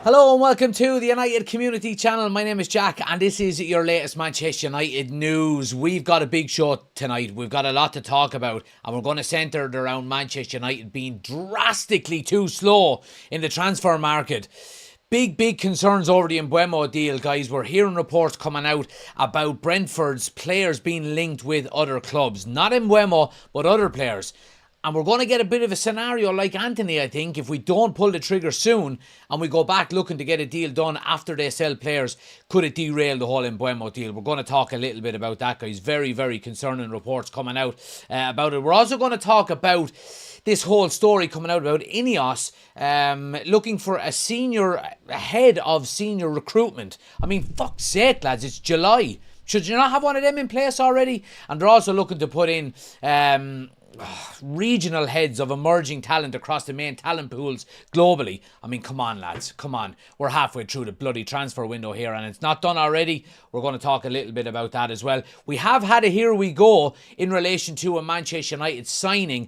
Hello and welcome to the United Community Channel. My name is Jack and this is your latest Manchester United news. We've got a big show tonight. We've got a lot to talk about and we're going to centre it around Manchester United being drastically too slow in the transfer market. Big concerns over the Mbuemo deal, guys. We're hearing reports coming out about Brentford's players being linked with other clubs. Not Mbuemo, but other players. And we're going to get a bit of a scenario like Anthony, I think, if we don't pull the trigger soon and we go back looking to get a deal done after they sell players, could it derail the whole Mbuemo deal? We're going to talk a little bit about that, guys. Very concerning reports coming out about it. We're also going to talk about this whole story coming out about Ineos looking for a head of senior recruitment. I mean, fuck's sake, lads, it's July. Should you not have one of them in place already? And they're also looking to put in regional heads of emerging talent across the main talent pools globally. I mean, come on, lads, come on. We're halfway through the bloody transfer window here and it's not done already. We're going to talk a little bit about that as well. We have had a here we go in relation to a Manchester United signing.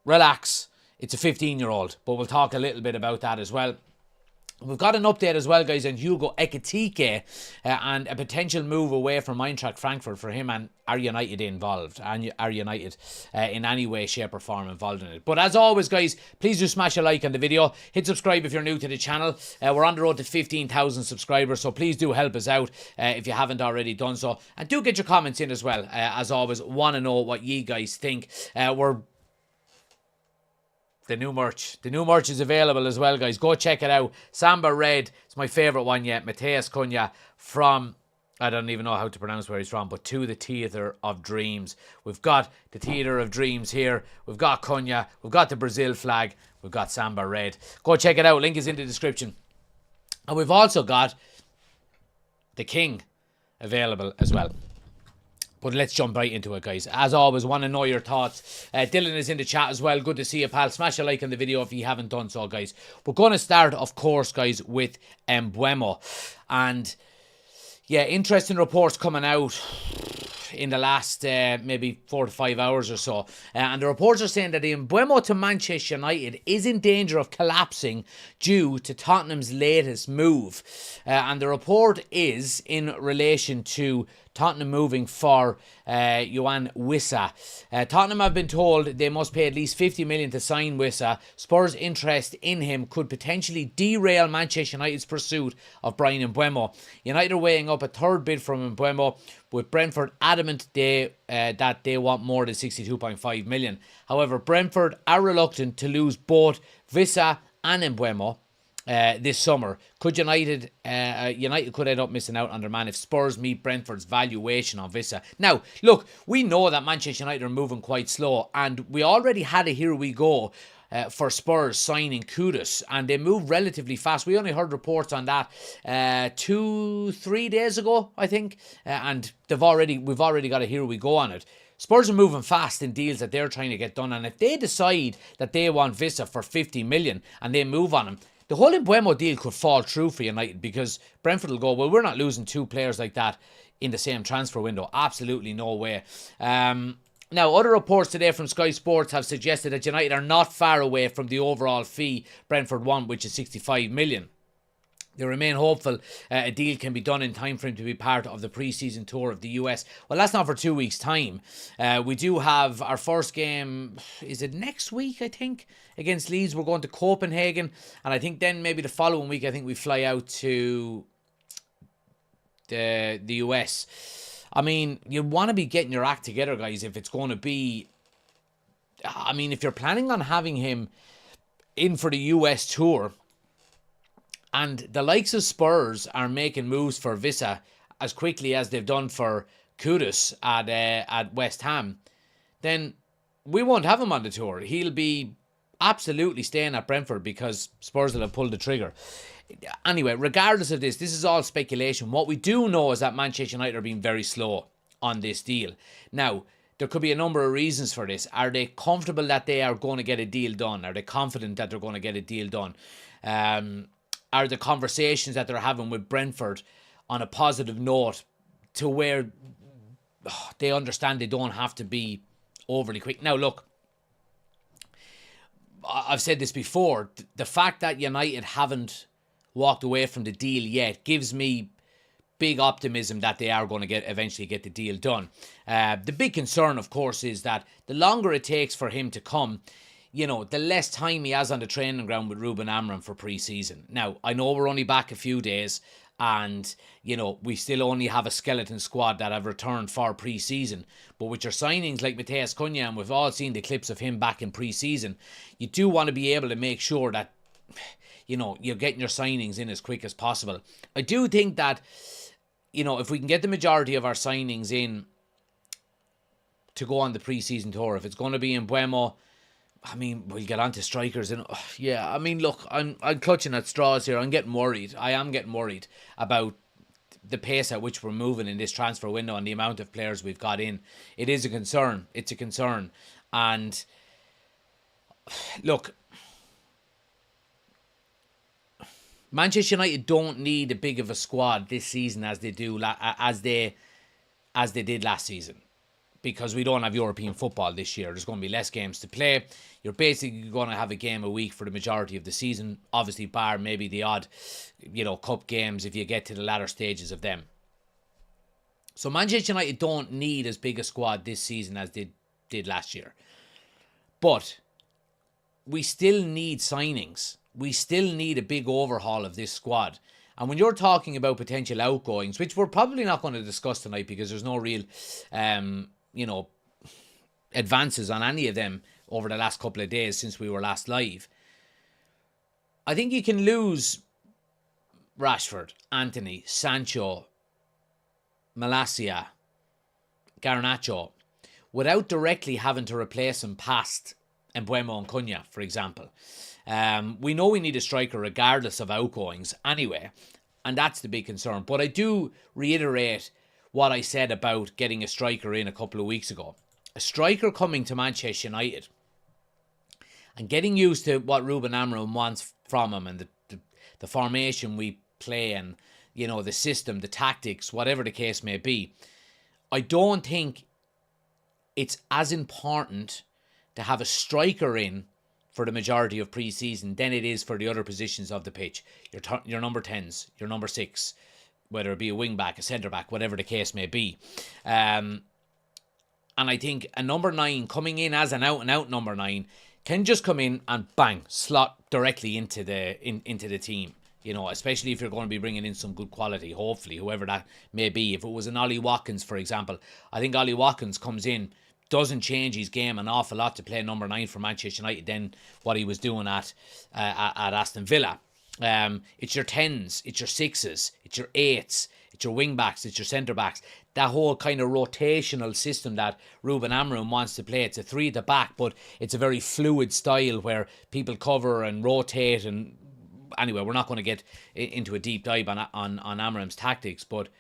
Relax, it's a 15-year-old, but we'll talk a little bit about that as well. We've got an update as well, guys, on Hugo Ekitike and a potential move away from Eintracht Frankfurt for him. And are United involved? And are United in any way, shape or form involved in it? But as always, guys, please do smash a like on the video. Hit subscribe if you're new to the channel. We're on the road to 15,000 subscribers, so please do help us out if you haven't already done so. And do get your comments in as well. As always, want to know what you guys think. The new merch is available as well, guys. Go check it out. Samba Red, it's my favourite one yet. Mateus Cunha from, I don't even know how to pronounce where he's from, but to the Theatre of Dreams. We've got the Theatre of Dreams here. We've got Cunha. We've got the Brazil flag. We've got Samba Red. Go check it out. Link is in the description. And we've also got the King available as well. But let's jump right into it, guys. As always, want to know your thoughts. Dylan is in the chat as well. Good to see you, pal. Smash a like on the video if you haven't done so, guys. We're going to start, of course, guys, with Mbuemo. And, yeah, interesting reports coming out in the last maybe 4 to 5 hours or so. And the reports are saying that the Mbuemo to Manchester United is in danger of collapsing due to Tottenham's latest move. And the report is in relation to Tottenham moving for Yoane Wissa. Tottenham have been told they must pay at least 50 million to sign Wissa. Spurs' interest in him could potentially derail Manchester United's pursuit of Bryan Mbuemo. United are weighing up a third bid from Mbuemo, with Brentford adamant that they want more than 62.5 million. However, Brentford are reluctant to lose both Wissa and Mbuemo this summer. United could end up missing out on their man if Spurs meet Brentford's valuation on Wissa. Now, look, we know that Manchester United are moving quite slow, and we already had a here we go for Spurs signing Kudus, and they moved relatively fast. We only heard reports on that 2-3 days ago, I think, and we've already got a here we go on it. Spurs are moving fast in deals that they're trying to get done, and if they decide that they want Wissa for 50 million and they move on him, the whole Mbuemo deal could fall through for United, because Brentford will go, well, we're not losing two players like that in the same transfer window. Absolutely no way. Now, other reports today from Sky Sports have suggested that United are not far away from the overall fee Brentford want, which is 65 million. They remain hopeful a deal can be done in time for him to be part of the pre-season tour of the US. Well, that's not for 2 weeks' time. We do have our first game, is it next week, I think, against Leeds. We're going to Copenhagen, and I think then maybe the following week, I think we fly out to the US. I mean, you want to be getting your act together, guys, if it's going to be... I mean, if you're planning on having him in for the US tour, and the likes of Spurs are making moves for Wissa as quickly as they've done for Kudus at West Ham, then we won't have him on the tour. He'll be absolutely staying at Brentford because Spurs will have pulled the trigger. Anyway, regardless of this is all speculation. What we do know is that Manchester United are being very slow on this deal. Now, there could be a number of reasons for this. Are they comfortable that they are going to get a deal done? Are they confident that they're going to get a deal done? Are the conversations that they're having with Brentford on a positive note to where they understand they don't have to be overly quick? Now, look, I've said this before. The fact that United haven't walked away from the deal yet gives me big optimism that they are going to eventually get the deal done. The big concern, of course, is that the longer it takes for him to come, the less time he has on the training ground with Ruben Amorim for pre-season. Now, I know we're only back a few days, and, we still only have a skeleton squad that have returned for pre-season. But with your signings like Matheus Cunha, and we've all seen the clips of him back in pre-season, you do want to be able to make sure that, you're getting your signings in as quick as possible. I do think that, if we can get the majority of our signings in to go on the pre-season tour, if it's going to be in Mbuemo, we'll get on to strikers. And look, I'm clutching at straws here. I'm getting worried. I am getting worried about the pace at which we're moving in this transfer window and the amount of players we've got in. It is a concern. It's a concern. And look, Manchester United don't need a big of a squad this season as they did last season, because we don't have European football this year. There's going to be less games to play. You're basically going to have a game a week for the majority of the season, obviously bar maybe the odd, cup games if you get to the latter stages of them. So Manchester United don't need as big a squad this season as they did last year. But we still need signings. We still need a big overhaul of this squad. And when you're talking about potential outgoings, which we're probably not going to discuss tonight because there's no real, advances on any of them over the last couple of days since we were last live. I think you can lose Rashford, Antony, Sancho, Malacia, Garnacho without directly having to replace him past Mbuemo and Cunha, for example. We know we need a striker regardless of outgoings anyway, and that's the big concern. But I do reiterate what I said about getting a striker in a couple of weeks ago. A striker coming to Manchester United and getting used to what Ruben Amorim wants from him and the formation we play and, the system, the tactics, whatever the case may be. I don't think it's as important to have a striker in for the majority of pre-season than it is for the other positions of the pitch. Your number 10s, your number 6, whether it be a wing-back, a centre-back, whatever the case may be. And I think a number 9 coming in as an out-and-out number 9 can just come in and bang, slot directly into the team. Especially if you're going to be bringing in some good quality, hopefully, whoever that may be. If it was an Ollie Watkins, for example, I think Ollie Watkins comes in, doesn't change his game an awful lot to play number 9 for Manchester United than what he was doing at Aston Villa. It's your 10s, it's your 6s, it's your 8s, it's your wing backs, it's your centre backs. That whole kind of rotational system that Ruben Amorim wants to play. It's a 3 at the back, but it's a very fluid style where people cover and rotate. And anyway, we're not going to get into a deep dive on Amorim's tactics, but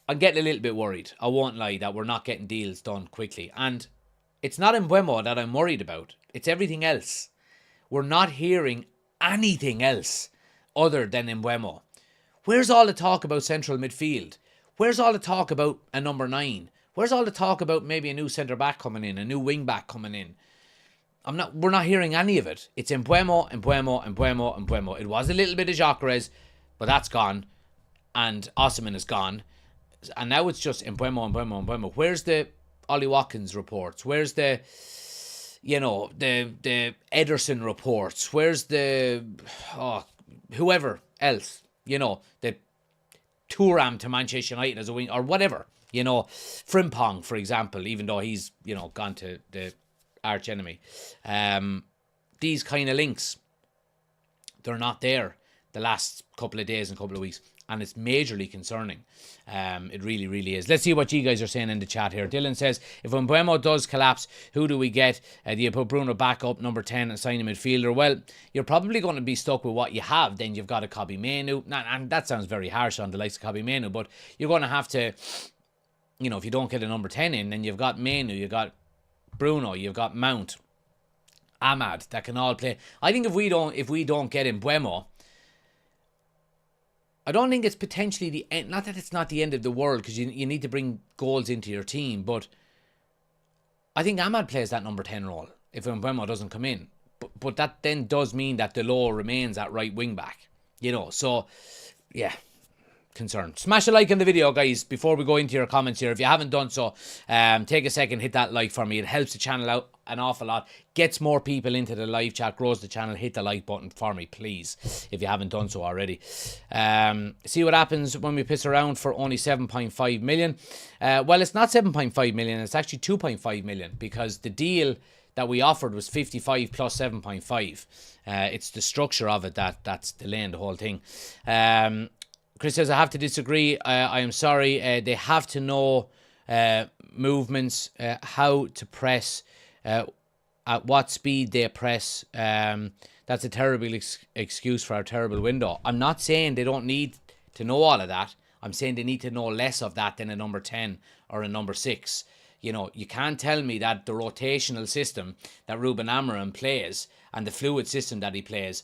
I'm getting a little bit worried. I won't lie that we're not getting deals done quickly. And it's not Mbuemo that I'm worried about. It's everything else. We're not hearing anything else other than Mbuemo. Where's all the talk about central midfield? Where's all the talk about a number 9? Where's all the talk about maybe a new centre-back coming in, a new wing-back coming in? We're not hearing any of it. It's Mbuemo. It was a little bit of Gyökeres, but that's gone. And Osimhen is gone. And now it's just Mbuemo. Where's the Ollie Watkins reports? Where's the Ederson reports? Where's the whoever else? The Thuram to Manchester United as a wing or whatever. Frimpong, for example, even though he's gone to the arch enemy. These kind of links, they're not there the last couple of days and couple of weeks. And it's majorly concerning. It really, really is. Let's see what you guys are saying in the chat here. Dylan says, if Mbuemo does collapse, who do we get? Do you put Bruno back up, number 10, and sign a midfielder? Well, you're probably going to be stuck with what you have. Then you've got a Kobbie Mainoo. And that sounds very harsh on the likes of Kobbie Mainoo, but you're going to have to, if you don't get a number 10 in, then you've got Mainoo, you've got Bruno, you've got Mount, Ahmad, that can all play. I think if we don't get Mbuemo, I don't think it's potentially the end. Not that it's not the end of the world, because you need to bring goals into your team, but I think Ahmad plays that number 10 role if Mbuemo doesn't come in. But that then does mean that Delors remains at right wing back. So, yeah. Concerned. Smash a like on the video, guys, before we go into your comments here. If you haven't done so, take a second, hit that like for me. It helps the channel out an awful lot, gets more people into the live chat, grows the channel. Hit the like button for me, please, if you haven't done so already. See what happens when we piss around for only 7.5 million. Well, it's not 7.5 million, it's actually 2.5 million, because the deal that we offered was 55 plus 7.5. It's the structure of it that's delaying the whole thing. Chris says, I have to disagree. I am sorry. They have to know movements, how to press, at what speed they press. That's a terrible excuse for our terrible window. I'm not saying they don't need to know all of that. I'm saying they need to know less of that than a number 10 or a number 6. You can't tell me that the rotational system that Ruben Amorim plays and the fluid system that he plays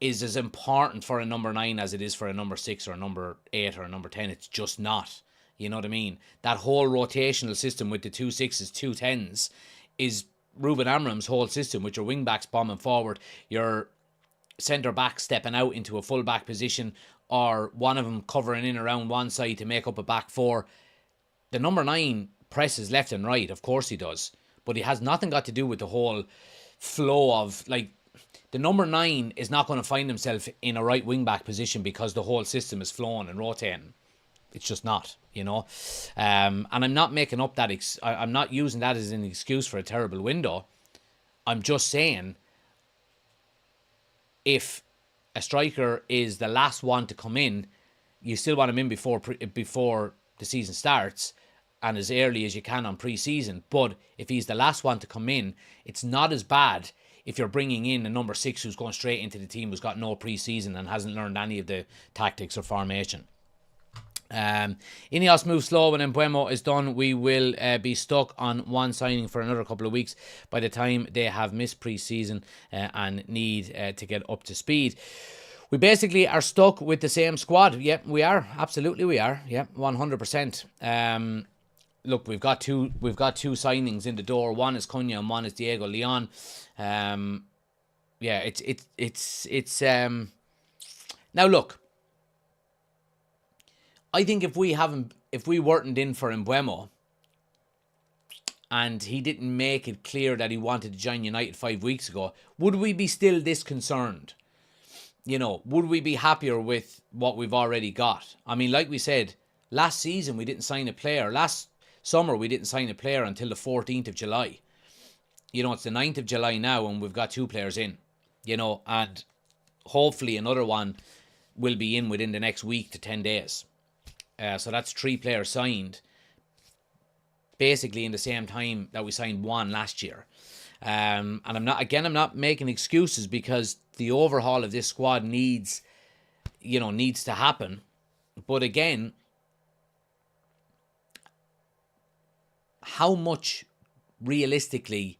is as important for a number 9 as it is for a number 6 or a number 8 or a number 10. It's just not. You know what I mean? That whole rotational system with the 2 6s, 2 10s is Ruben Amorim's whole system, with your wing backs bombing forward, your centre back stepping out into a full back position, or one of them covering in around one side to make up a back 4. The number 9 presses left and right, of course he does, but he has nothing got to do with the whole flow of, like, the number 9 is not going to find himself in a right wing back position because the whole system is flowing and rotating. It's just not, and I'm not making up that. I'm not using that as an excuse for a terrible window. I'm just saying, if a striker is the last one to come in, you still want him in before the season starts, and as early as you can on pre-season. But if he's the last one to come in, it's not as bad if you're bringing in a number 6 who's going straight into the team, who's got no pre-season and hasn't learned any of the tactics or formation. Ineos move slow. When Mbuemo is done, we will be stuck on one signing for another couple of weeks by the time they have missed pre-season and need to get up to speed. We basically are stuck with the same squad. Yep, we are. Absolutely, we are. Yep, 100%. Look, we've got two signings in the door. One is Cunha and one is Diego Leon. It's now look. I think if we weren't in for Mbuemo and he didn't make it clear that he wanted to join United 5 weeks ago, would we be still this concerned? Would we be happier with what we've already got? I mean, like we said, last season we didn't sign a player. Last summer we didn't sign a player until the 14th of July. It's the 9th of July now and we've got 2 players in. And hopefully another one will be in within the next week to 10 days. So that's 3 players signed, basically in the same time that we signed 1 last year. And I'm not making excuses, because the overhaul of this squad needs to happen. But again, how much realistically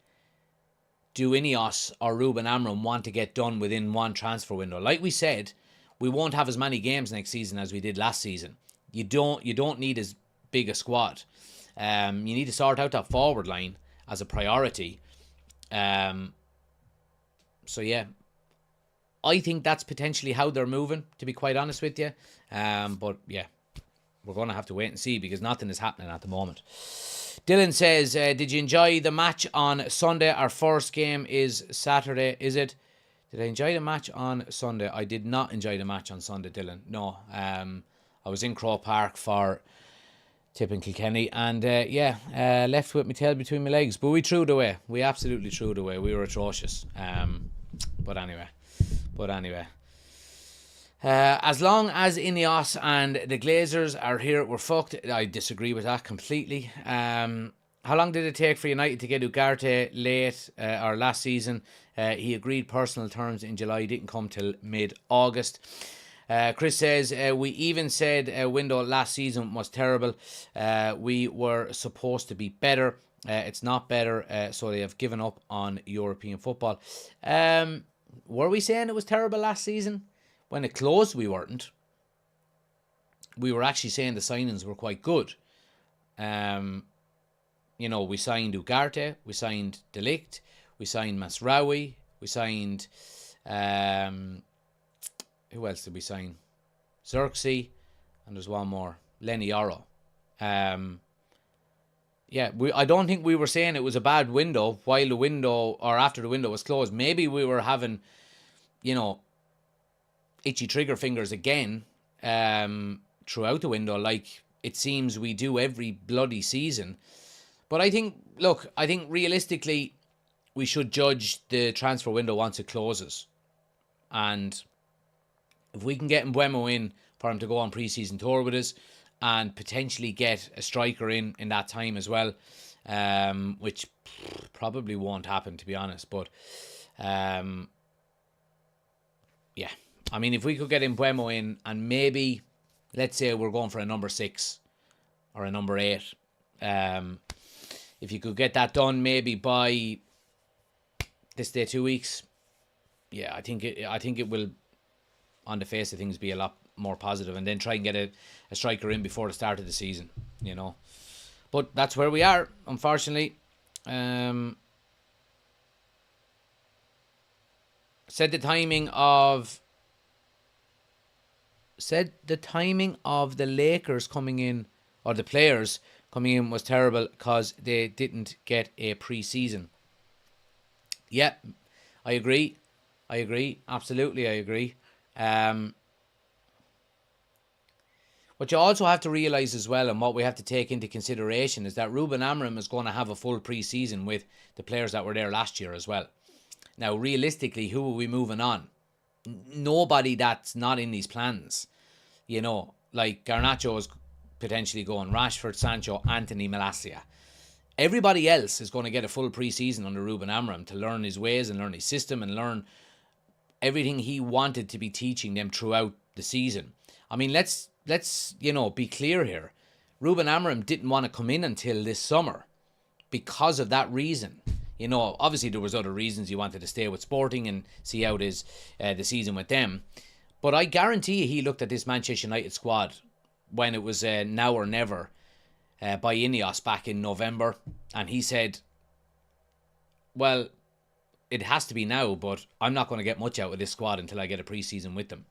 do Ineos or Ruben Amorim want to get done within one transfer window? Like we said, we won't have as many games next season as we did last season. You don't need as big a squad. You need to sort out that forward line as a priority. So yeah, I think that's potentially how they're moving, to be quite honest with you. But yeah, we're going to have to wait and see, because nothing is happening at the moment. Dylan says, did you enjoy the match on Sunday? Our first game is Saturday, is it? Did I enjoy the match on Sunday? I did not enjoy the match on Sunday, Dylan. No. I was in Croke Park for tipping Kilkenny, and left with my tail between my legs. But we threw it away. We absolutely threw it away. We were atrocious. But anyway. As long as Ineos and the Glazers are here, we're fucked. I disagree with that completely. How long did it take for United to get Ugarte late or last season? He agreed personal terms in July, didn't come till mid-August. Chris says, we even said window last season was terrible. We were supposed to be better. It's not better, so they have given up on European football. Were we saying it was terrible last season? When it closed, we weren't. We were actually saying the signings were quite good. We signed Ugarte, we signed De Ligt, we signed Masraoui, we signed Who else did we sign? Xerxes, and there's one more, Lenny Oro. I don't think we were saying it was a bad window while the window or after the window was closed. Maybe we were having, itchy trigger fingers again throughout the window, like it seems we do every bloody season. But I think realistically, we should judge the transfer window once it closes. And if we can get Mbuemo in for him to go on pre-season tour with us and potentially get a striker in that time as well, which probably won't happen, to be honest. But, yeah. I mean, if we could get Mbuemo in and maybe, let's say we're going for a number 6 or a number 8. If you could get that done maybe by this day 2 weeks, yeah, I think it will, on the face of things, be a lot more positive, and then try and get a striker in before the start of the season, But that's where we are, unfortunately. Said the timing of the Lakers coming in, or the players coming in, was terrible because they didn't get a pre-season. Yeah, I agree. Absolutely, I agree. What you also have to realise as well, and what we have to take into consideration, is that Ruben Amorim is going to have a full pre-season with the players that were there last year as well. Now, realistically, who are we moving on? Nobody that's not in these plans. Like Garnacho is potentially going, Rashford, Sancho, Anthony, Malacia. Everybody else is going to get a full pre-season under Ruben Amorim to learn his ways and learn his system and learn everything he wanted to be teaching them throughout the season. I mean, let's be clear here. Ruben Amorim didn't want to come in until this summer because of that reason. Obviously there was other reasons. He wanted to stay with Sporting and see how the season with them. But I guarantee you he looked at this Manchester United squad when it was now or never by Ineos back in November, and he said, well, it has to be now, but I'm not going to get much out of this squad until I get a pre-season with them.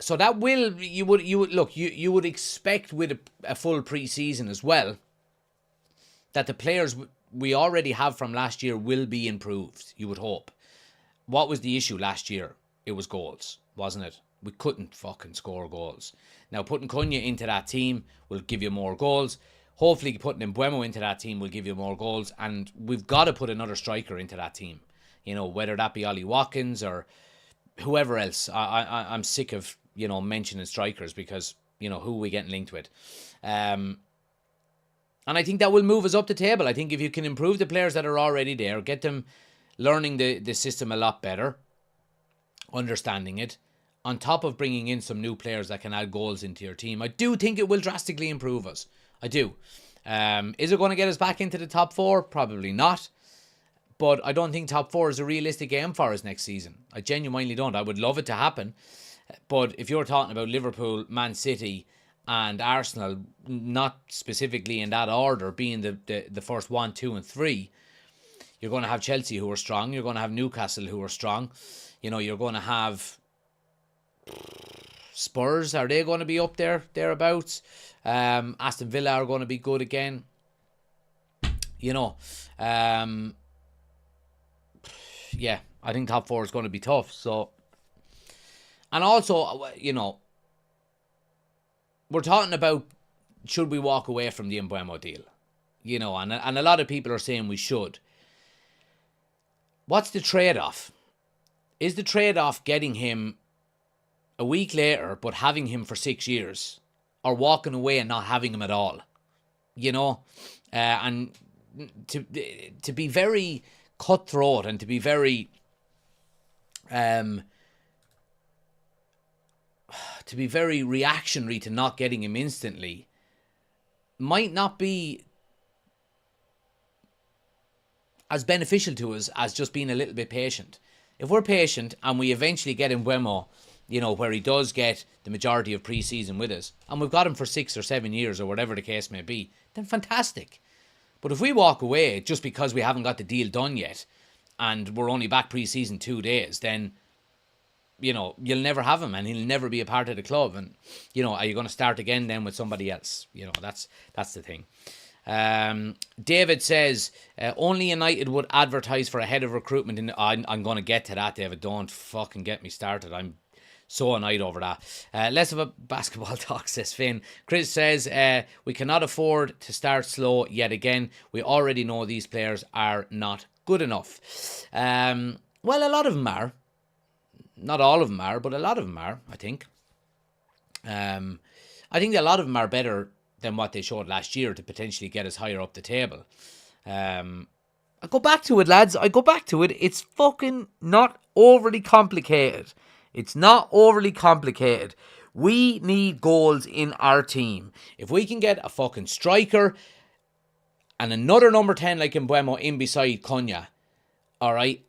So that will, you would expect with a full pre-season as well that the players we already have from last year will be improved, you would hope. What was the issue last year? It was goals, wasn't it? We couldn't fucking score goals. Now, putting Cunha into that team will give you more goals. Hopefully, putting Mbuemo into that team will give you more goals. And we've got to put another striker into that team. Whether that be Ollie Watkins or whoever else. I'm sick of, mentioning strikers because, who are we getting linked with? And I think that will move us up the table. I think if you can improve the players that are already there, get them learning the system a lot better, understanding it, on top of bringing in some new players that can add goals into your team, I do think it will drastically improve us. I do. Is it going to get us back into the top 4? Probably not. But I don't think top 4 is a realistic aim for us next season. I genuinely don't. I would love it to happen. But if you're talking about Liverpool, Man City and Arsenal, not specifically in that order, being the first 1, 2 and 3, you're going to have Chelsea who are strong. You're going to have Newcastle who are strong. You're going to have Spurs. Are they going to be up there, thereabouts? Aston Villa are going to be good again. Yeah, I think top 4 is going to be tough. So, and also, we're talking about, should we walk away from the Mbuemo deal? And a lot of people are saying we should. What's the trade-off? Is the trade-off getting him a week later but having him for 6 years, or walking away and not having him at all? And to be very cutthroat and to be very reactionary to not getting him instantly might not be as beneficial to us as just being a little bit patient. If we're patient and we eventually get Mbuemo, where he does get the majority of pre-season with us, and we've got him for 6 or 7 years or whatever the case may be, then fantastic. But if we walk away just because we haven't got the deal done yet and we're only back pre-season 2 days, then you'll never have him and he'll never be a part of the club. And, are you going to start again then with somebody else? That's the thing. David says, only United would advertise for a head of recruitment. I'm going to get to that, David. Don't fucking get me started. I'm so annoyed over that. Less of a basketball talk, says Finn. Chris says, we cannot afford to start slow yet again. We already know these players are not good enough. Well, a lot of them are. Not all of them are, but a lot of them are, I think. I think a lot of them are better than what they showed last year to potentially get us higher up the table. I go back to it, lads. I go back to it. It's fucking not overly complicated. It's not overly complicated. We need goals in our team. If we can get a fucking striker and another number 10 like Mbuemo in beside Cunha, all right,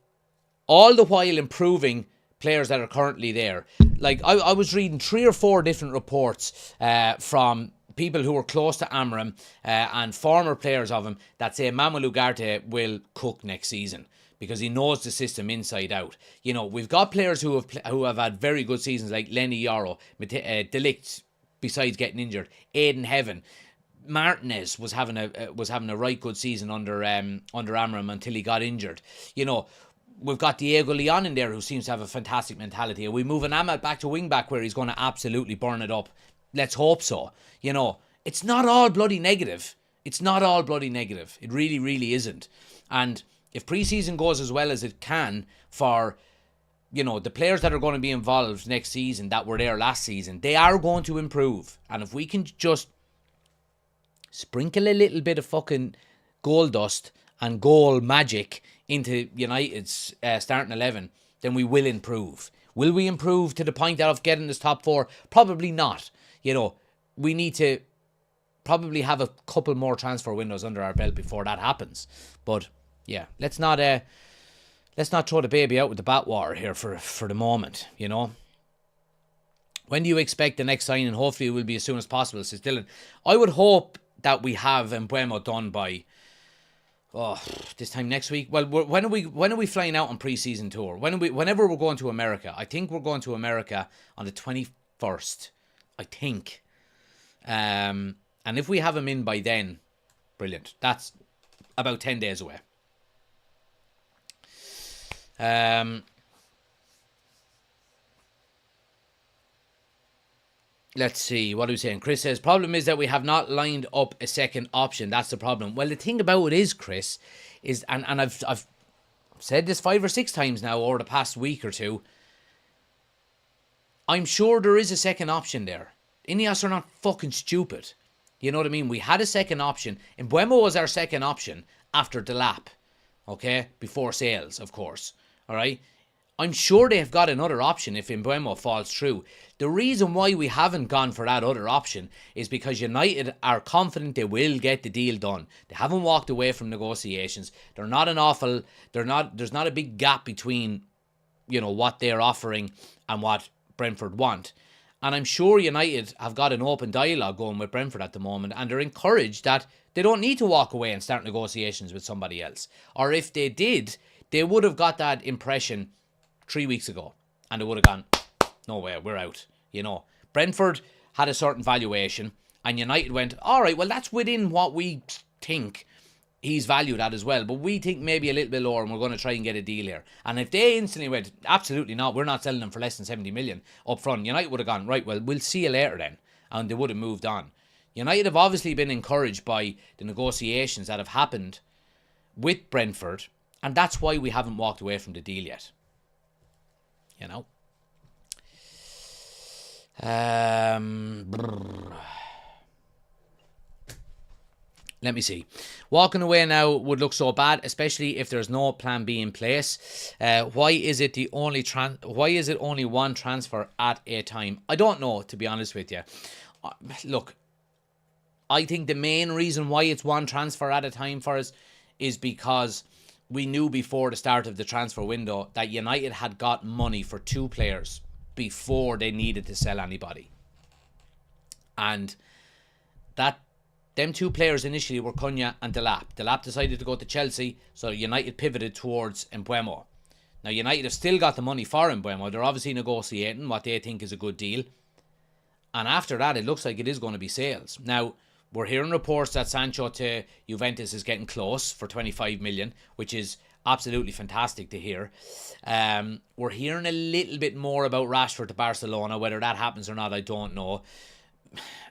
all the while improving players that are currently there. Like, I was reading 3 or 4 different reports from people who were close to Amram and former players of him that say Mamadou Ugarte will cook next season because he knows the system inside out. We've got players who have had very good seasons like Lenny Yoro, De Ligt, besides getting injured, Aiden Heaven. Martinez was having a right good season under Amram until he got injured. We've got Diego Leon in there who seems to have a fantastic mentality. Are we moving Amat back to wing back where he's going to absolutely burn it up? Let's hope so. It's not all bloody negative. It's not all bloody negative. It really, really isn't. And if pre-season goes as well as it can for, the players that are going to be involved next season that were there last season, they are going to improve. And if we can just sprinkle a little bit of fucking goal dust and goal magic into United's starting 11, then we will improve. Will we improve to the point of getting this top 4? Probably not. We need to probably have a couple more transfer windows under our belt before that happens. But yeah, let's not throw the baby out with the bathwater here for the moment. When do you expect the next signing? Hopefully it will be as soon as possible, says Dylan. I would hope that we have Mbuemo done by this time next week. Well, when are we flying out on pre-season tour? Whenever we're going to America. I think we're going to America on the 21st. I think. And if we have him in by then, brilliant. That's about 10 days away. Let's see, what are we saying? Chris says, problem is that we have not lined up a second option. That's the problem. Well, the thing about it is, Chris, is, and I've said this 5 or 6 times now over the past week or two, I'm sure there is a second option there. Ineos are not fucking stupid. You know what I mean? We had a second option. Mbuemo was our second option after Delap. Okay? Before sales, of course. Alright? I'm sure they've got another option if Mbuemo falls through. The reason why we haven't gone for that other option is because United are confident they will get the deal done. They haven't walked away from negotiations. There's not a big gap between, what they're offering and what Brentford want. And I'm sure United have got an open dialogue going with Brentford at the moment, and they're encouraged that they don't need to walk away and start negotiations with somebody else. Or if they did, they would have got that impression 3 weeks ago, and they would have gone, no way, we're out. Brentford had a certain valuation, and United went, all right, well, that's within what we think he's valued at as well, but we think maybe a little bit lower, and we're going to try and get a deal here. And if they instantly went, absolutely not, we're not selling them for less than 70 million up front, United would have gone, right, well, we'll see you later then, and they would have moved on. United have obviously been encouraged by the negotiations that have happened with Brentford, and that's why we haven't walked away from the deal yet. Let me see. Walking away now would look so bad, especially if there's no plan B in place. Why is it only one transfer at a time? I don't know, to be honest with you. Look, I think the main reason why it's one transfer at a time for us is because we knew before the start of the transfer window that United had got money for 2 players before they needed to sell anybody. And them 2 players initially were Cunha and Delap. Delap decided to go to Chelsea, so United pivoted towards Mbuemo. Now, United have still got the money for Mbuemo. They're obviously negotiating what they think is a good deal. And after that, it looks like it is going to be sales. Now, we're hearing reports that Sancho to Juventus is getting close for 25 million, which is absolutely fantastic to hear. We're hearing a little bit more about Rashford to Barcelona. Whether that happens or not, I don't know.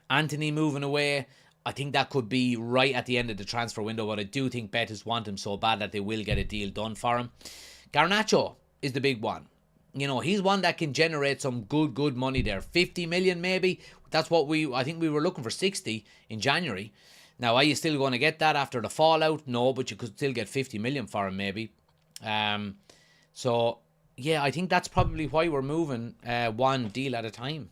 Antony moving away, I think that could be right at the end of the transfer window, but I do think Betis want him so bad that they will get a deal done for him. Garnacho is the big one. You know, he's one that can generate some good money there. 50 million maybe. That's what I think we were looking for 60 in January. Now, are you still going to get that after the fallout? No, but you could still get 50 million for him maybe. So, yeah, I think that's probably why we're moving one deal at a time.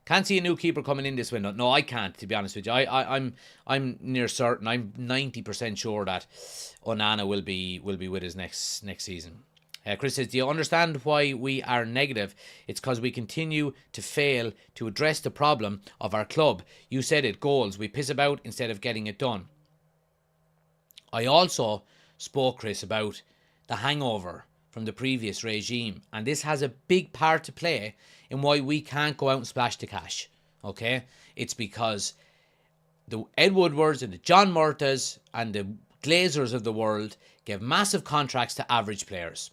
Can't see a new keeper coming in this window. No, I can't, to be honest with you. I'm near certain. I'm 90% sure that Onana will be with us next season. Chris says, do you understand why we are negative? It's because we continue to fail to address the problem of our club. You said it, goals. We piss about instead of getting it done. I also spoke, Chris, about the hangover from the previous regime. And this has a big part to play in why we can't go out and splash the cash. Okay? It's because the Ed Woodwards and the John Murtas and the Glazers of the world give massive contracts to average players.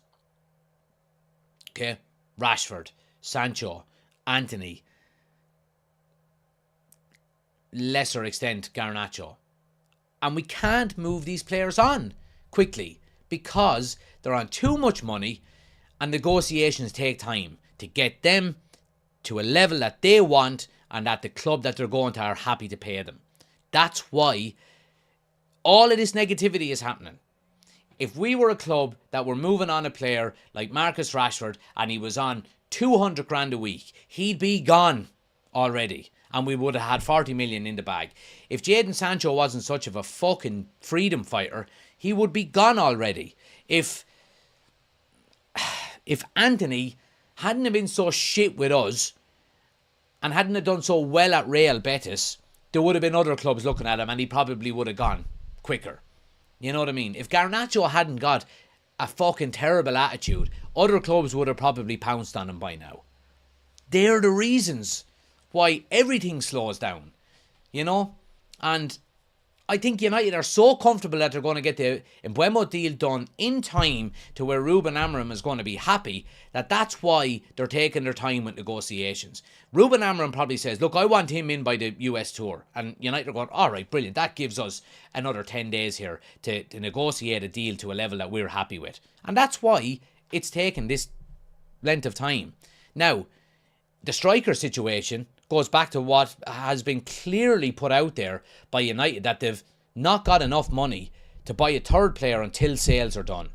Okay, Rashford, Sancho, Antony, lesser extent Garnacho. And we can't move these players on quickly because they're on too much money and negotiations take time to get them to a level that they want and that the club that they're going to are happy to pay them. That's why all of this negativity is happening. If we were a club that were moving on a player like Marcus Rashford and he was on 200 grand a week, he'd be gone already and we would have had 40 million in the bag. If Jadon Sancho wasn't such of a fucking freedom fighter, he would be gone already. If Antony hadn't have been so shit with us and hadn't have done so well at Real Betis, there would have been other clubs looking at him and he probably would have gone quicker. You know what I mean? If Garnacho hadn't got a fucking terrible attitude, other clubs would have probably pounced on him by now. They're the reasons why everything slows down, you know? And I think United are so comfortable that they're going to get the Mbuemo deal done in time to where Ruben Amorim is going to be happy, that's why they're taking their time with negotiations. Ruben Amorim probably says, look, I want him in by the US tour. And United are going, all right, brilliant. That gives us another 10 days here to negotiate a deal to a level that we're happy with. And that's why it's taken this length of time. Now, the striker situation goes back to what has been clearly put out there by United, that they've not got enough money to buy a third player until sales are done.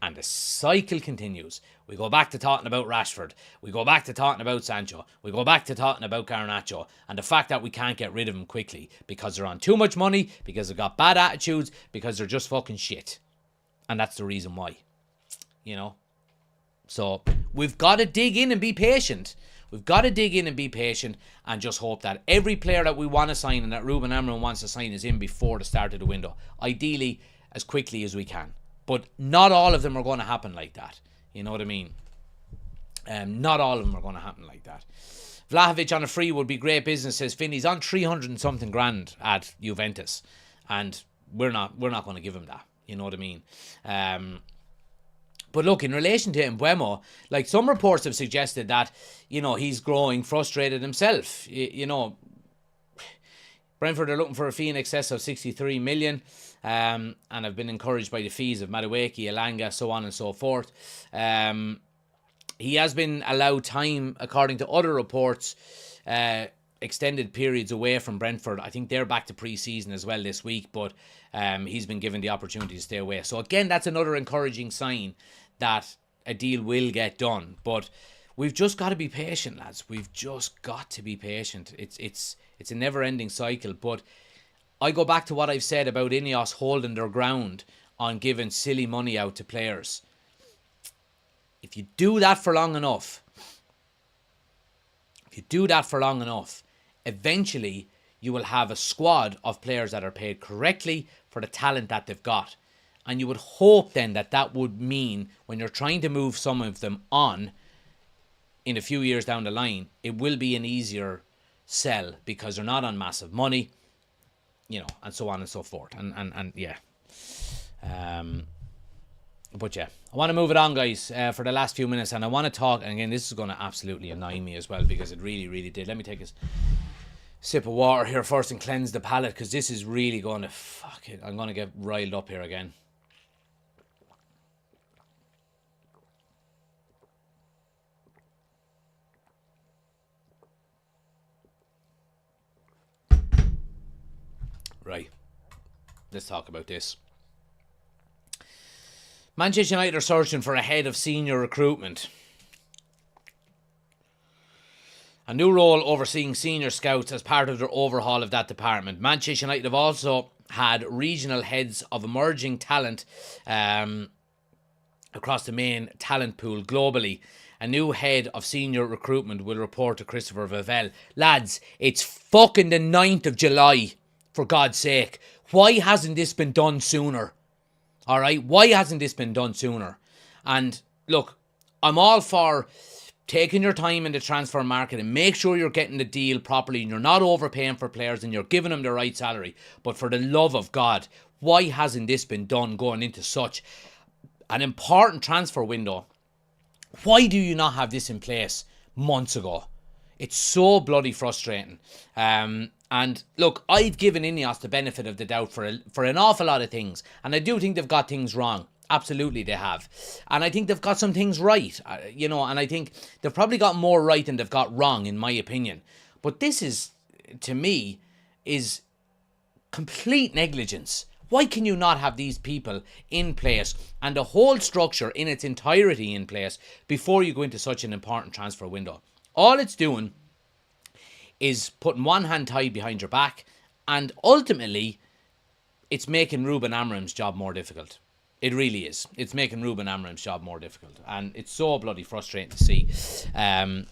And the cycle continues. We go back to talking about Rashford. We go back to talking about Sancho. We go back to talking about Garnacho. And the fact that we can't get rid of them quickly because they're on too much money, because they've got bad attitudes, because they're just fucking shit. And that's the reason why. You know? So we've got to dig in and be patient. We've got to dig in and be patient and just hope that every player that we want to sign and that Ruben Amorim wants to sign is in before the start of the window. Ideally, as quickly as we can. But not all of them are going to happen like that. You know what I mean? Not all of them are going to happen like that. Vlahovic on a free would be great business, says Finn. He's on 300 and something grand at Juventus. And we're not going to give him that. You know what I mean? But look, in relation to Mbuemo, like some reports have suggested that, you know, he's growing frustrated himself. You know, Brentford are looking for a fee in excess of 63 million and have been encouraged by the fees of Madueke, Elanga, so on and so forth. He has been allowed time, according to other reports, extended periods away from Brentford. I think they're back to pre-season as well this week, but he's been given the opportunity to stay away. So again, that's another encouraging sign that a deal will get done. But we've just got to be patient, lads. We've just got to be patient. It's a never-ending cycle. But I go back to what I've said about Ineos holding their ground on giving silly money out to players. If you do that for long enough, eventually you will have a squad of players that are paid correctly for the talent that they've got. And you would hope then that would mean when you're trying to move some of them on in a few years down the line, it will be an easier sell because they're not on massive money, and so on and so forth. And yeah. But yeah, I want to move it on, guys, for the last few minutes. And I want to talk, and again, this is going to absolutely annoy me as well because it really, really did. Let me take a sip of water here first and cleanse the palate because this is really going to, fuck it, I'm going to get riled up here again. Right, let's talk about this. Manchester United are searching for a head of senior recruitment. A new role overseeing senior scouts as part of their overhaul of that department. Manchester United have also had regional heads of emerging talent across the main talent pool globally. A new head of senior recruitment will report to Christopher Vivell. Lads, it's fucking the 9th of July. For God's sake, why hasn't this been done sooner? All right, why hasn't this been done sooner? And look, I'm all for taking your time in the transfer market and make sure you're getting the deal properly and you're not overpaying for players and you're giving them the right salary. But for the love of God, why hasn't this been done going into such an important transfer window? Why do you not have this in place months ago? It's so bloody frustrating. And look, I've given Ineos the benefit of the doubt for an awful lot of things. And I do think they've got things wrong. Absolutely they have. And I think they've got some things right. And I think they've probably got more right than they've got wrong, in my opinion. But this is, to me, is complete negligence. Why can you not have these people in place and the whole structure in its entirety in place before you go into such an important transfer window? All it's doing is putting one hand tied behind your back, and ultimately it's making Ruben Amorim's job more difficult. It really is. It's making Ruben Amorim's job more difficult, and it's so bloody frustrating to see. And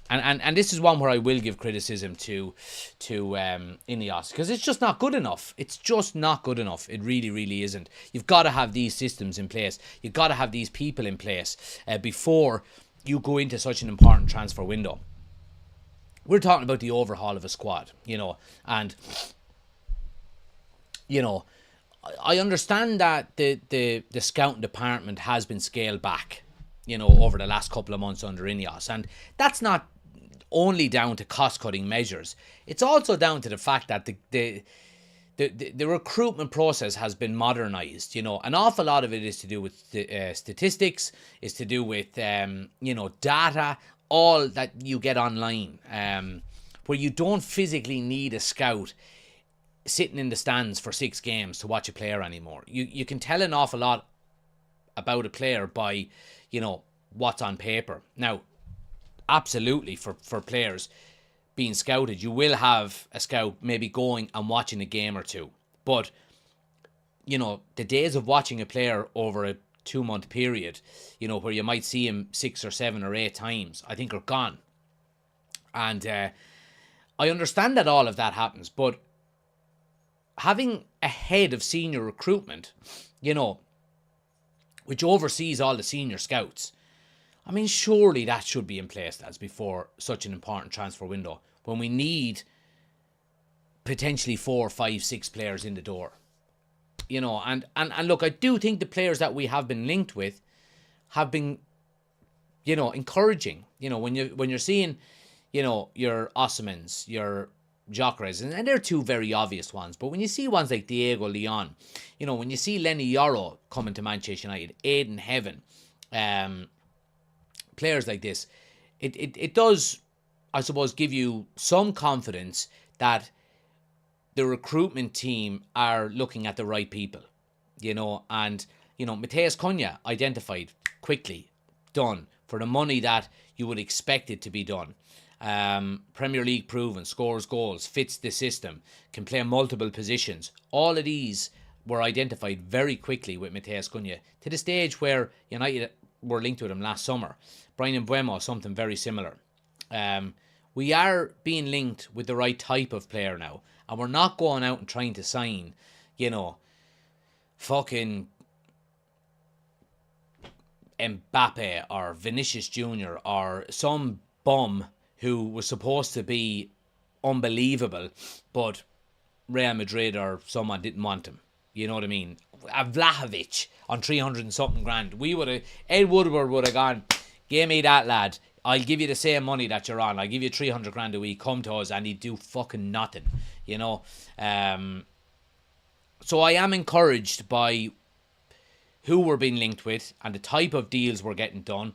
this is one where I will give criticism to Ineos, because it's just not good enough. It's just not good enough. It really, really isn't. You've got to have these systems in place. You've got to have these people in place before you go into such an important transfer window. We're talking about the overhaul of a squad, and, I understand that the scouting department has been scaled back, over the last couple of months under Ineos, and that's not only down to cost-cutting measures. It's also down to the fact that the recruitment process has been modernised. An awful lot of it is to do with statistics, is to do with, data, all that you get online, where you don't physically need a scout sitting in the stands for 6 games to watch a player anymore. You can tell an awful lot about a player by, what's on paper. Now, absolutely, for players being scouted, you will have a scout maybe going and watching a game or two. But, the days of watching a player over a 2-month period, where you might see him 6 or 7 or 8 times, I think are gone. And I understand that all of that happens, but having a head of senior recruitment, which oversees all the senior scouts, I mean, surely that should be in place, lads, before such an important transfer window, when we need potentially 4, 5, 6 players in the door. And look, I do think the players that we have been linked with have been, encouraging. When you're seeing, your Osimhen's, your Gyökeres, and they're 2 very obvious ones. But when you see ones like Diego Leon, when you see Lenny Yoro coming to Manchester United, Aidan Heaven, players like this, it does, I suppose, give you some confidence that the recruitment team are looking at the right people, and, Matheus Cunha identified quickly, done, for the money that you would expect it to be done. Premier League proven, scores goals, fits the system, can play multiple positions. All of these were identified very quickly with Matheus Cunha, to the stage where United were linked with him last summer. Brian Mbuemo, something very similar. We are being linked with the right type of player now, and we're not going out and trying to sign, fucking Mbappe or Vinicius Jr. or some bum who was supposed to be unbelievable, but Real Madrid or someone didn't want him. You know what I mean? A Vlahovic on 300 and something grand. Ed Woodward would have gone, give me that, lad. I'll give you the same money that you're on. I'll give you 300 grand a week. Come to us, and he'd do fucking nothing. You know? So I am encouraged by who we're being linked with and the type of deals we're getting done.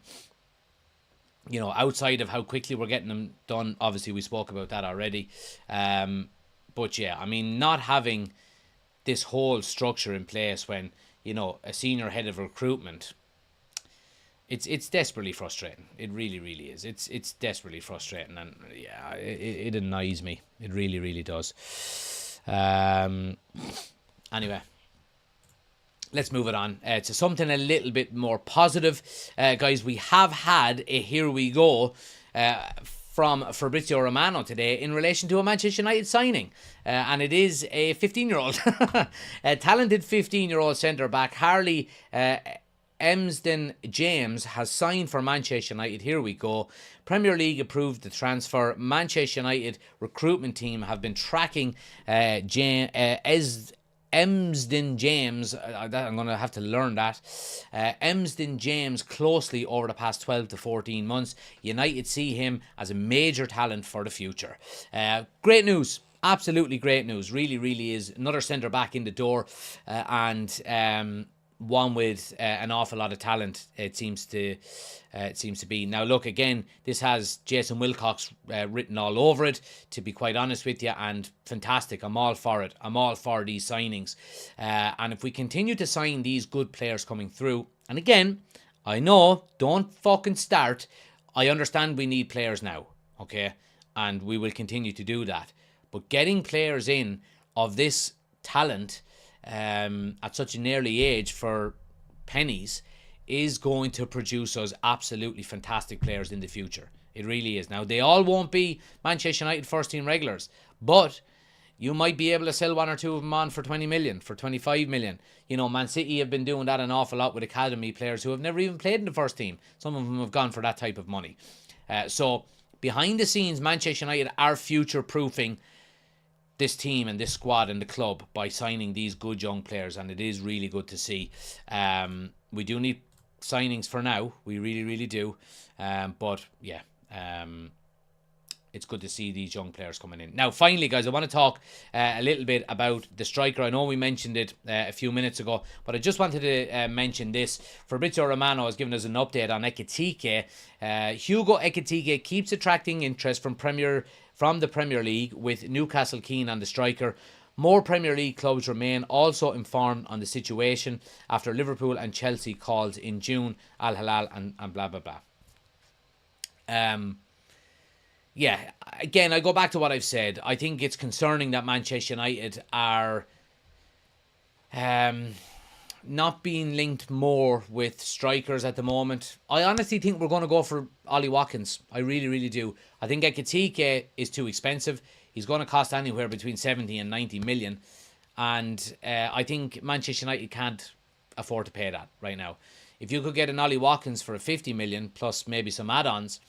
You know, outside of how quickly we're getting them done, obviously we spoke about that already. But yeah, I mean, not having this whole structure in place when, you know, a senior head of recruitment, it's desperately frustrating. It really, really is. It's desperately frustrating, and yeah, it annoys me. It really, really does. Anyway, let's move it on to something a little bit more positive. Guys, we have had a here we go from Fabrizio Romano today in relation to a Manchester United signing. And it is a 15-year-old, a talented 15-year-old centre-back, Harley Emsden James, has signed for Manchester United. Here we go. Premier League approved the transfer. Manchester United recruitment team have been tracking Emsden James, I'm going to have to learn that, Emsden James closely over the past 12 to 14 months. United see him as a major talent for the future. Great news. Absolutely great news. Really, really is. Another centre-back in the door, and one with an awful lot of talent, it seems to be. Now, look, again, this has Jason Wilcox written all over it, to be quite honest with you, and fantastic. I'm all for it. I'm all for these signings. And if we continue to sign these good players coming through, and again, I know, don't fucking start. I understand we need players now, okay? And we will continue to do that. But getting players in of this talent at such an early age for pennies is going to produce us absolutely fantastic players in the future. It really is. Now, they all won't be Manchester United first team regulars, but you might be able to sell one or two of them on for 20 million, for 25 million. You know, Man City have been doing that an awful lot with academy players who have never even played in the first team. Some of them have gone for that type of money. So behind the scenes, Manchester United are future proofing this team and this squad and the club by signing these good young players, and it is really good to see. We do need signings for now. We really, really do. But yeah, it's good to see these young players coming in. Now, finally, guys, I want to talk a little bit about the striker. I know we mentioned it a few minutes ago, but I just wanted to mention this. Fabrizio Romano has given us an update on Ekitike. Hugo Ekitike keeps attracting interest from the Premier League, with Newcastle keen on the striker. More Premier League clubs remain also informed on the situation after Liverpool and Chelsea calls in June, Al Hilal and blah, blah, blah. Yeah, again, I go back to what I've said. I think it's concerning that Manchester United are not being linked more with strikers at the moment. I honestly think we're going to go for Ollie Watkins. I really, really do. I think Ekitike is too expensive. He's going to cost anywhere between 70 and 90 million. And I think Manchester United can't afford to pay that right now. If you could get an Ollie Watkins for a 50 million plus maybe some add-ons,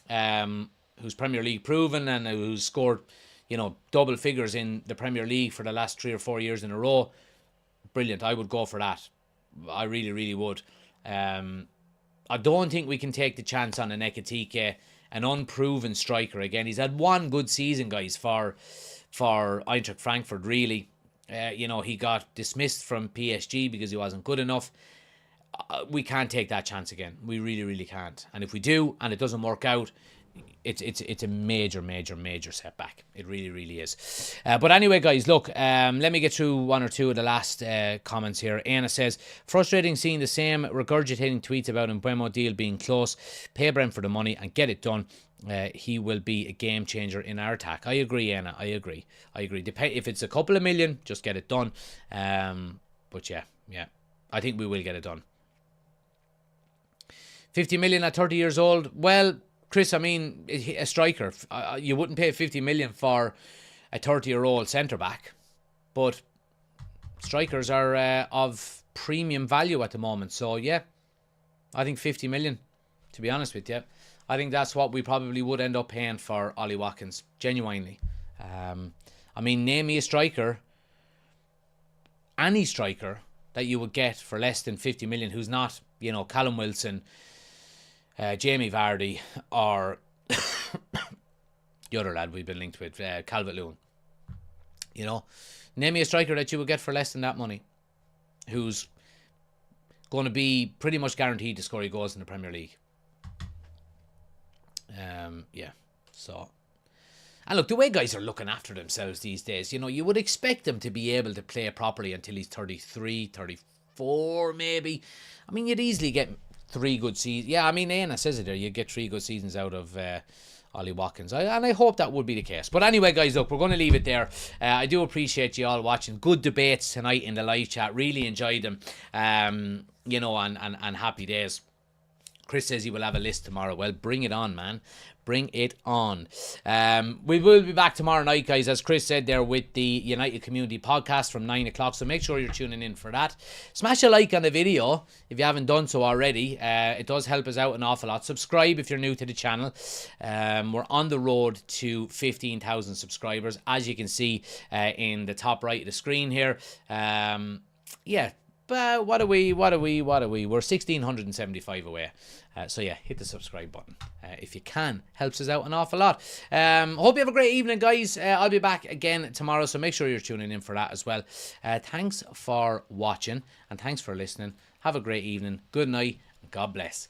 who's Premier League proven and who's scored, you know, double figures in the Premier League for the last 3 or 4 years in a row, brilliant. I would go for that. I really, really would. I don't think we can take the chance on an Ekitike, an unproven striker. Again, he's had one good season, guys, for Eintracht Frankfurt, really. You know, he got dismissed from PSG because he wasn't good enough. We can't take that chance again. We really, really can't. And if we do, and it doesn't work out, it's a major, major, major setback. It really, really is. But anyway, guys, look, let me get through one or two of the last comments here. Anna says, frustrating seeing the same regurgitating tweets about Mbuemo deal being close. Pay Brentford the money and get it done. He will be a game changer in our attack. I agree, Anna. I agree. If it's a couple of million, just get it done. But yeah, I think we will get it done. 50 million at 30 years old. Well, Chris, I mean, a striker, you wouldn't pay 50 million for a 30-year-old centre-back, but strikers are of premium value at the moment, so yeah, I think 50 million, to be honest with you. I think that's what we probably would end up paying for Ollie Watkins, genuinely. I mean, name me a striker, any striker, that you would get for less than 50 million who's not, you know, Callum Wilson, Jamie Vardy, or the other lad we've been linked with, Calvert-Lewin. You know, name me a striker that you would get for less than that money, who's going to be pretty much guaranteed to score goals in the Premier League. Yeah, so... And look, the way guys are looking after themselves these days, you know, you would expect them to be able to play properly until he's 33, 34 maybe. I mean, you'd easily get 3 good seasons. Yeah, I mean, Aina says it there, you'd get 3 good seasons out of Ollie Watkins. And I hope that would be the case. But anyway, guys, look, we're going to leave it there. I do appreciate you all watching. Good debates tonight in the live chat. Really enjoyed them. You know, and happy days. Chris says he will have a list tomorrow. Well, bring it on, man. Bring it on. We will be back tomorrow night, guys, as Chris said there, with the United Community Podcast from 9 o'clock. So make sure you're tuning in for that. Smash a like on the video if you haven't done so already. It does help us out an awful lot. Subscribe if you're new to the channel. We're on the road to 15,000 subscribers, as you can see in the top right of the screen here. Yeah. But what are we? We're 1,675 away. So yeah, hit the subscribe button if you can. Helps us out an awful lot. Hope you have a great evening, guys. I'll be back again tomorrow, so make sure you're tuning in for that as well. Thanks for watching and thanks for listening. Have a great evening. Good night. And God bless.